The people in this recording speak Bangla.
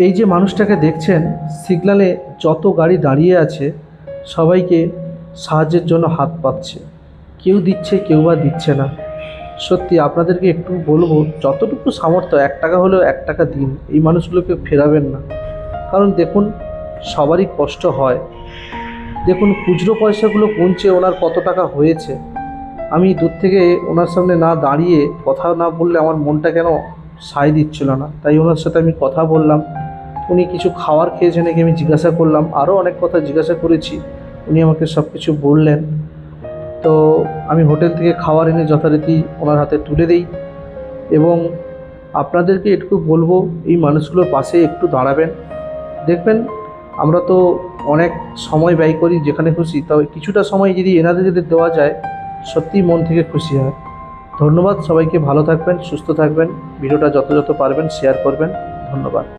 এই যে মানুষটাকে দেখছেন, সিগন্যালে যত গাড়ি দাঁড়িয়ে আছে সবাইকে সাহায্যের জন্য হাত পাতছে। কেউ দিচ্ছে, কেউ বা দিচ্ছে না। সত্যি আপনাদেরকে একটু বলবো, যতটুকু সামর্থ্য 1 টাকা হলেও 1 টাকা দিন, এই মানুষগুলোকে ফেরাবেন না। কারণ দেখুন, সবারই কষ্ট হয়। দেখুন খুচরো পয়সাগুলো গুনছে ওনার কত টাকা হয়েছে। আমি দূর থেকে ওনার সামনে না দাঁড়িয়ে কথা না বললে আমার মনটা কেন সায় দিচ্ছিল না। তাই ওনার সাথে আমি কথা বললাম। উনি কিছু খাবার খেয়েছেন নাকি আমি জিজ্ঞাসা করলাম, আরও অনেক কথা জিজ্ঞাসা করেছি। উনি আমাকে সব কিছু বললেন। তো আমি হোটেল থেকে খাবার এনে যথারীতি ওনার হাতে তুলে দিই। এবং আপনাদেরকে একটু বলবো, এই মানুষগুলোর পাশে একটু দাঁড়াবেন। দেখবেন, আমরা তো অনেক সময় ব্যয় করি যেখানে খুশি, তবে কিছুটা সময় যদি এনাদের যদি দেওয়া যায়, সত্যিই মন থেকে খুশি হয়। ধন্যবাদ সবাইকে। ভালো থাকবেন, সুস্থ থাকবেন। ভিডিওটা যত পারবেন শেয়ার করবেন। ধন্যবাদ।